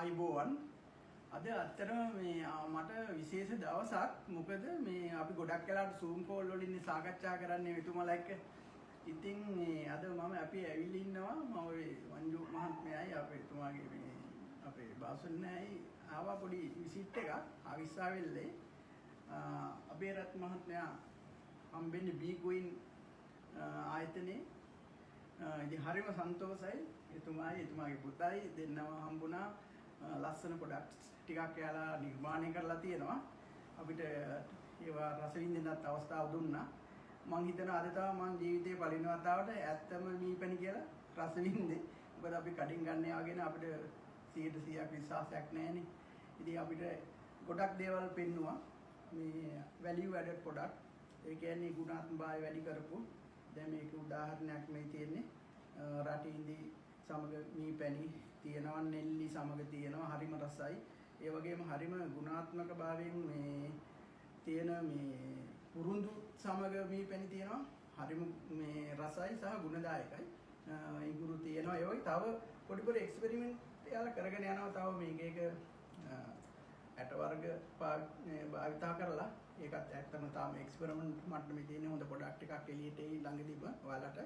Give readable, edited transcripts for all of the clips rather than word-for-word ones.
ආයිබෝවන් අද ඇත්තටම මේ මට විශේෂ දවසක් මොකද මේ අපි ගොඩක් වෙලාවට Zoom call වලින් සාකච්ඡා කරන්නේ එතුමාලා එක්ක. ඉතින් අද මම අපි ඇවිල්ලා ඉන්නවා මම වංජු මහත්මයායි අපේ එතුමාගේ මේ අපේ බාසුන්නයි ආවා පොඩි විසිට් එකක් ආවිස්සාවෙල්ලේ අපේ රත් මහත්මයා හම්බෙන්නේ බී ක්වීන් ආයතනයේ ඉතින් හරිම සන්තෝෂයි එතුමාගේ පුතයි දෙන්නම හම්බුණා ලස්සන ප්‍රොඩක්ට්ස් ටිකක් යාලා නිර්මාණය කරලා තියෙනවා අපිට ඒවා රස විඳින්නත් අවස්ථාව දුන්නා මම හිතනවා අද තමයි මම ජීවිතේ පළවෙනි වතාවට ඇත්තම මීපැණි කියලා රස විඳින්නේ මොකද අපි කඩින් ගන්න යාගෙන අපිට 100% විශ්වාසයක් නැහැනේ ඉතින් අපිට ගොඩක් දේවල් පෙන්නුවා මේ වැලියු ඇඩඩ් ප්‍රොඩක්ට් ඒ කියන්නේ ගුණාත්මකභාවය වැඩි කරපු දැන් මේක උදාහරණයක් මේ තියෙන්නේ රටින්දි සමග මීපැණි තියෙනවා නෙල්ලි සමග තියෙනවා හරිම රසයි ඒ වගේම හරිම ගුණාත්මක භාවයෙන් මේ තියෙන මේ පුරුදු සමග මීපැණි තියෙනවා හරිම මේ රසයි සහ ගුණදායකයි ඉඟුරු තියෙනවා ඒ වගේ තව පොඩි පොඩි එක්ස්පෙරිමන්ට් යාලා කරගෙන යනවා තව මේක ඇට වර්ග භාවිතා කරලා ඒකත් ඇත්තම තාම එක්ස්පෙරිමන්ට් මට්ටමේ තියෙන හොඳ ප්‍රොඩක්ට් එකක් එළියට එයි ළඟදීම ඔයාලට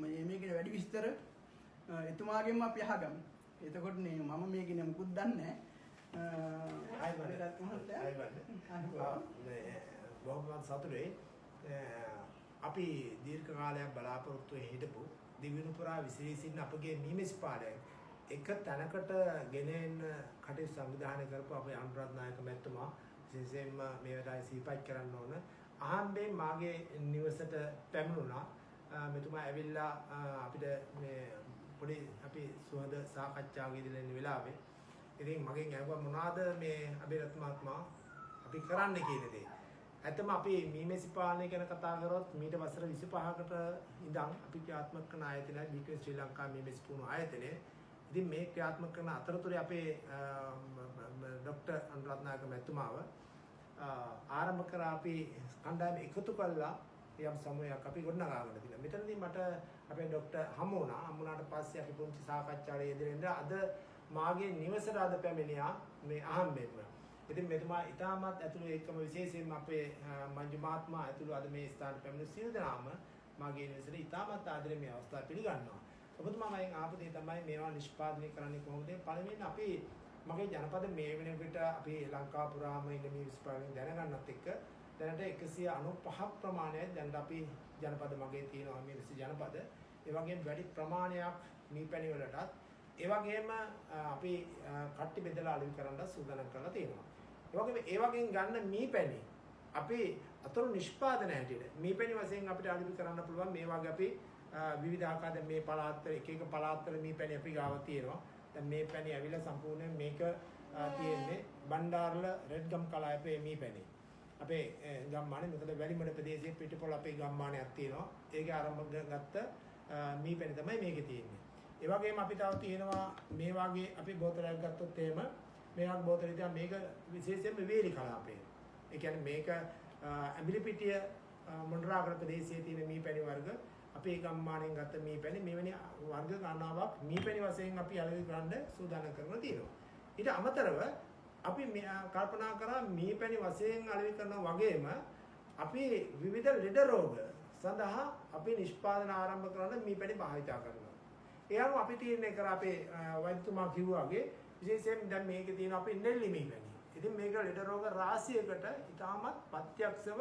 මේකේ වැඩි විස්තර එතුමාගෙන්ම අපි අහගමු. එතකොට නේ මම මේකේ මුකුත් දන්නේ නැහැ. බොහොම සතුටුයි. අපි දීර්ඝ කාලයක් බලාපොරොත්තු හිටපු දිවිනුපුරා විශේෂින් අපගේ මීමෙස් පාඩය එක තැනකට ගෙන එන්න කටයුතු සංවිධානය කරපු අපේ අනුරාධ නායක මැතිතුමා විශේෂයෙන්ම මේ වෙලාවේ සිහිපත් කරන්න ඕන. අහම්බෙන් මාගේ නිවසට පැමිණුණා. මෙතුමා ඇවිල්ලා අපිට මේ පොඩි අපි සුවඳ සාකච්ඡාවකදී ඉන්න වෙලාවේ ඉතින් මගෙන් අහුවා මොනවාද මේ අබේරත් මහත්මයා අපි කරන්න කියන දේ. ඇත්තම අපි මීමෙසි පාලනය ගැන කතා කරොත් මීට වසර 25කට ඉඳන් අපි ක්‍රියාත්මක කරන ආයතනය බීකේ ශ්‍රී ලංකා මීමෙසි පුහුණු ආයතනය. ඉතින් මේ ක්‍රියාත්මක කරන අතරතුරේ අපේ ડોક્ટર අනුරාධ නායක මැතිතුමාව ආරම්භ කරා අපි කණ්ඩායම එකතු කළා යම් සමයක් අපි ගොඩනගාගෙන තියෙනවා. මෙතනදී මට අපේ ડોક્ટર හමුණාට පස්සේ අපි පුංචි සාකච්ඡාවල යෙදෙන්න අද මාගේ නිවසට අද පැමිණියා මේ අහම්බෙන්න. ඉතින් මෙතුමා ඉතාමත් ඇතුළු එක්කම විශේෂයෙන්ම අපේ මංජු මහත්මයා ඇතුළු අද මේ ස්ථානට පැමිණි සියලු දෙනාම මාගේ නිවසට ඉතාමත් ආදරයෙන් මේ අවස්ථාව පිළිගන්නවා. ඔබතුමා මගෙන් ආපු දේ තමයි මේවා නිෂ්පාදනය කරන්නේ කොහොමද? පළවෙනියෙන් අපි මගේ ජනපද මේ වෙන විට අපි ලංකාව පුරාම ඉන්න මේ විස්පාරයෙන් දැනගන්නත් එක්ක දැනට 195ක් ප්‍රමාණයක් දැන් අපි ජනපද මගේ තියෙනවා මේ විශේෂ ජනපද. ඒ වගේම වැඩි ප්‍රමාණයක් මීපැණි වලටත් ඒ වගේම අපි කට්ටි බෙදලා අලුත් කරන්න සූදානම් කරලා තියෙනවා. ඒ වගේම ගන්න මීපැණි අපි අතුරු නිෂ්පාදන හැටියට මීපැණි වශයෙන් අපිට අලුත් කරන්න පුළුවන් මේ වගේ අපි විවිධ ආකාර මේ පළාත්වල එක පළාත්වල මීපැණි අපි ගාව තියෙනවා. දැන් මේ පැණි ඇවිල්ලා සම්පූර්ණයෙන් මේක තියෙන්නේ බණ්ඩාරල රෙඩ්ගම් කලාපයේ මීපැණි. අපේ ගම්මානේ මෙතන වැලිමඩ ප්‍රදේශයේ පිටපොළ අපේ ගම්මානයක් තියෙනවා. ඒකේ ආරම්භ ගත්ත මීපැණි තමයි මේකේ තියෙන්නේ. ඒ වගේම අපි තව තියෙනවා මේ වගේ අපි බෝතලයක් ගත්තොත් එහෙම මේ වගේ බෝතලෙදී මේක විශේෂයෙන්ම වේලි කලාපයේ. ඒ කියන්නේ මේක ඇඹිලිපිටිය මොණරාගල ප්‍රදේශයේ තියෙන මීපැණි වර්ග අපේ ගම්මානෙන් ගත්ත මීපැණි මෙවැනි වර්ග ගණනාවක් මීපැණි වශයෙන් අපි අලෙවි කරන්න සූදානම් කරලා තියෙනවා. ඊට අමතරව අපි කල්පනා කරා මීපැණි වශයෙන් අලෙවි කරනා වගේම අපි විවිධ ලෙඩ රෝග සඳහා අපි නිෂ්පාදන ආරම්භ කරන මීපැණි භාවිතා කරනවා. ඒ අනුව අපි තීරණය කරා අපේ වෛද්‍යතුමා කිව්වා වගේ විශේෂයෙන් දැන් මේකේ තියෙන අපේ නෙල්ලි මීපැණි. ඉතින් මේක ලෙඩ රෝග රාශියකට ඉතාමත් ප්‍රත්‍යක්ෂව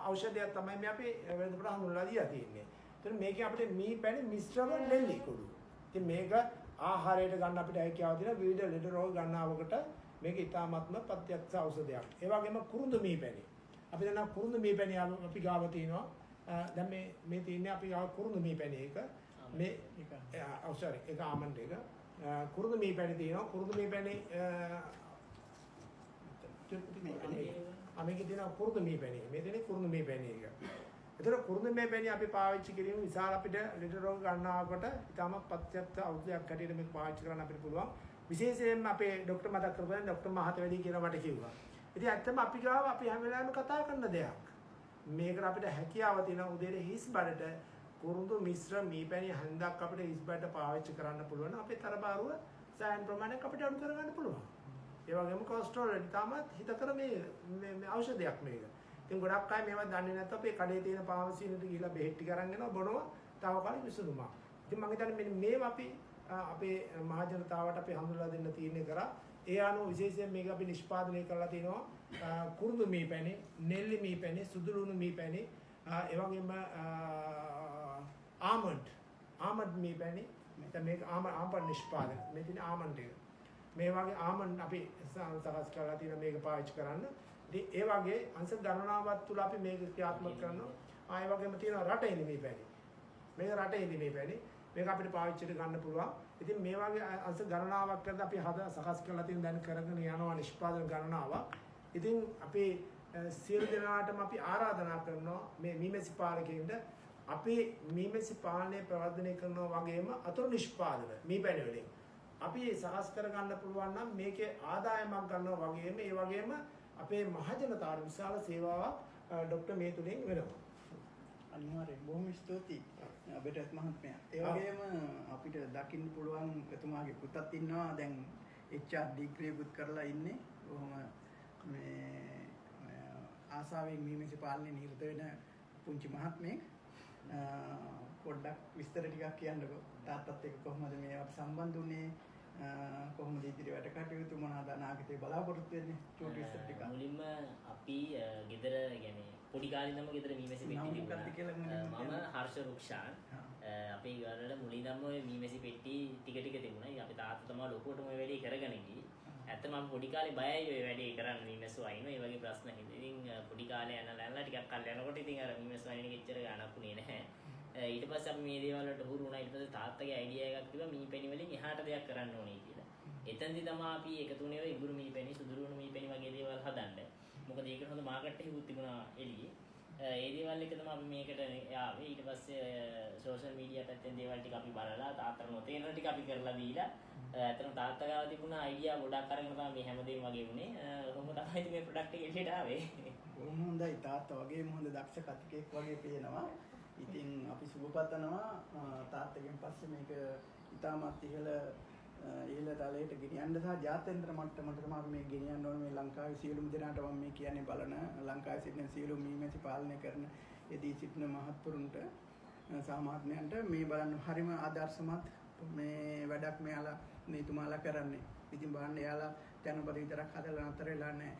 ඖෂධයක් තමයි මේ අපි වෙනදට හඳුන්වලා දීලා තියෙන්නේ. ඒතර මේකේ අපිට මීපැණි මිශ්‍රව නෙල්ලි කුඩු. ඉතින් මේක ආහාරයට ගන්න අපිට හැකියාව තියෙන විවිධ ලෙඩ රෝග ගන්නවකට මේක ඉතාමත්ම ප්‍රත්‍යක්ෂ ඖෂධයක්. ඒ වගේම කුරුඳු මීපැණි. අපි දන්නා කුරුඳු මීපැණි අපි ගාව තියෙනවා. දැන් මේ තියෙන්නේ අපි ගාව කුරුඳු මීපැණි එක. මේ ඒක ආමන්ඩ් එක. කුරුඳු මීපැණි තියෙනවා. කුරුඳු මීපැණි මේකේ තියෙන කුරුඳු මීපැණි. මේ තියෙන්නේ කුරුඳු මීපැණි එක. ඒතර කුරුඳු මීපැණි අපි පාවිච්චි කිරීම විශාල අපිට ලෙඩ රෝග ගන්නවකට ඉතාමත් ප්‍රත්‍යක්ෂ ඖෂධයක් හැටියට මේක පාවිච්චි කරන්න අපිට පුළුවන්. විශේෂයෙන්ම අපේ ડોક્ટર මතක් කරපුවා ડોક્ટર මහතවැඩි කියලා මට කිව්වා. ඉතින් ඇත්තම අපි ගාව අපි හැම වෙලාවෙම කතා කරන දෙයක්. මේකට අපිට හැකියාව තියෙන උදේට හිස් බඩට කුරුඳු මිශ්‍ර මීපැණි හඳක් අපිට හිස් බඩට පාවිච්චි කරන්න පුළුවන්. අපේ තරබාරුව සෑහෙන ප්‍රමාණයක් අපිට අඩු කරගන්න පුළුවන්. ඒ වගේම කොලෙස්ටරෝල් වලට තාමත් හිතකර මේ ඖෂධයක් මේක. ඉතින් ගොඩක් අය මේවා දන්නේ නැත්නම් අපේ කඩේ තියෙන ෆාමසියට ගිහිල්ලා බෙහෙත් ටික අරන් එනවා බොනවා තාවකාලික විසඳුමක්. ඉතින් මම හිතන්නේ මෙන්න මේවා අපි අපේ මහ ජනතාවට අපි හඳුන්වලා දෙන්න තීරණය කරා. ඒ අනුව විශේෂයෙන් මේක අපි නිෂ්පාදනය කරලා තිනවා කුරුඳු මී පැණි, නෙල්ලි මී පැණි, සුදු ලුණු මී පැණි, ඒ වගේම ආමන්ඩ් මී පැණි. දැන් මේක ආමන්ඩ් නිෂ්පාදනය. මේ තියෙන ආමන්ඩ් එක. මේ වගේ ආමන්ඩ් අපි සකස් කරලා තියෙන මේක පාවිච්චි කරන්න. ඉතින් ඒ වගේ අංශ ගණනාවක් තුල අපි මේක ක්‍රියාත්මක කරනවා. ආයෙ වගේම තියෙනවා රටේ මී පැණි. මේක රටේ මී පැණි. මේක අපිට පාවිච්චිට ගන්න පුළුවන්. ඉතින් මේ වගේ අංශ ගණනාවක් කරලා අපි සකස් කරලා තියෙන දැන් කරගෙන යනවා නිෂ්පාදන ගණනාවක්. ඉතින් අපි සියලු දෙනාටම අපි ආරාධනා කරනවා මේ මීමැසි පාලකයින්ට අපි මීමැසි පාලනය ප්‍රවර්ධනය කරනවා වගේම අතුරු නිෂ්පාදන මීපැණි වලින් අපි සකස් කර ගන්න පුළුවන් නම් මේකේ ආදායමක් ගන්නවා වගේම ඒ වගේම අපේ මහ ජනතාවට විශාල සේවාවක් ડોક્ટર මේ තුලින් වෙනවා. අනිවාර්යෙන් බොහොම ස්තුතියි අපිට මහත්මයා. ඒ වගේම අපිට දකින්න පුළුවන් එතුමාගේ පුතත් ඉන්නවා දැන් HR ඩිග්‍රී පුත් කරලා ඉන්නේ. බොහොම මේ ආසාවෙන් මීමැසි පාලනේ නිරත වෙන පුංචි මහත්මයෙක්. පොඩ්ඩක් විස්තර ටිකක් කියන්නකෝ. තාත්තත් එක්ක කොහොමද මේ අපි සම්බන්ධ වුනේ? කොහොමද ඉදිරි වැඩ කටයුතු මොනවාද අනාගතේ බලාපොරොත්තු වෙන්නේ? චූටි විස්තර ටිකක්. මුලින්ම අපි ගෙදර يعني පොඩි කාලේ ඉඳන්ම ගෙදර මීමැසි පෙට්ටි තිබුණා. මම හර්ෂ රුක්ෂාන්. අපේ ගෙවල් වල මුලින්දම ඔය මීමැසි පෙට්ටි ටික තිබුණා. අපේ තාත්තා තමයි ලොකුවටම ඔය වැඩේ කරගෙන ගියේ. ඇත්තම මම පොඩි කාලේ බයයි ඔය වැඩේ කරන්න මීමැස්සු අයින ඒ වගේ ප්‍රශ්න හින්දා. ඉතින් පොඩි කාලේ යනලා ටිකක් කල් යනකොට ඉතින් අර මීමැස්සු අයින කෙච්චර ගානක් උනේ නැහැ. ඊට පස්සේ අපි මේ දේවල් වලට හුරු වුණා. ඊට පස්සේ තාත්තගේ අයිඩියා එකක් තිබ්බා මී පැණි වලින් එහාට දෙයක් කරන්න ඕනේ කියලා. එතෙන්දි තමයි අපි එකතු වුණේ ඔය ඉඟුරු මී පැණි, සුදු ලුණු මී පැණි වගේ දේවල් හදන්න. මොකද ඒකට හොඳ මාකට් එකකුත් තිබුණා එළියේ. ඒ දේවල් එක තමයි අපි මේකට ආවේ. ඊට පස්සේ සෝෂල් මීඩියා පැත්තෙන් දේවල් ටික අපි බලලා තාත්තට නොතේරෙන ටික අපි කරලා දීලා ඇත්තටම තාත්තා ගාව තිබුණ අයිඩියා ගොඩක් අරගෙන තමයි මේ හැමදේම වගේ වුණේ. කොහොම තමයි ඉතින් මේ ප්‍රොඩක්ට් එක එළියට ආවේ. බොහොම හොඳයි. තාත්තා වගේම හොඳ දක්ෂ කතිකෙක් වගේ පේනවා. ඉතින් අපි සුබපතනවා තාත්තගෙන් පස්සේ මේක ඉතාමත් ඉහළ තලයට ගෙනියන්න සහ ජාත්‍යන්තර මට්ටමට තමයි අපි මේ ගෙනියන්න ඕනේ. මේ ලංකාවේ සියලුම දෙනාට මම මේ කියන්නේ බලන ලංකාවේ සිටින සියලුම මීමැසි පාලනය කරන එදී සිටින මහත්තුරුන්ට සාමාන්‍යයන්ට මේ බලන්න හරිම ආදර්ශමත් මේ වැඩක් මෙයාලා මේතුමාලා කරන්නේ. ඉතින් බලන්න එයාලා දැනුපත විතරක් හදලා නතර වෙලා නැහැ.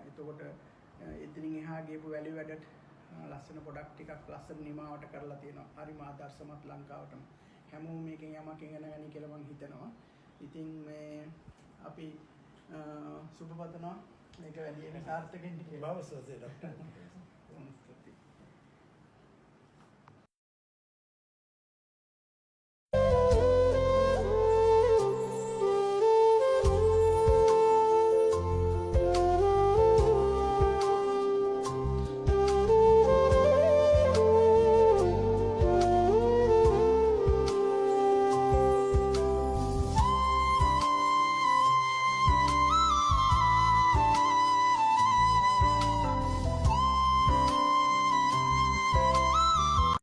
එතකොට එතනින් එහා ගියපු වැලි වැඩට ලස්සන පොඩක් ටිකක් ලස්සන නිමාවට කරලා තියෙනවා. හරිම ආදර්ශමත් ලංකාවටම. හැමෝම මේකෙන් යමක් ඉගෙන ගන්න කියලා මම හිතනවා. ඉතින් මේ අපි සුබපතනවා මේක වැඩි වෙන සාර්ථක වෙන්න කියලා. බවසෝසේ ડોක්ටර්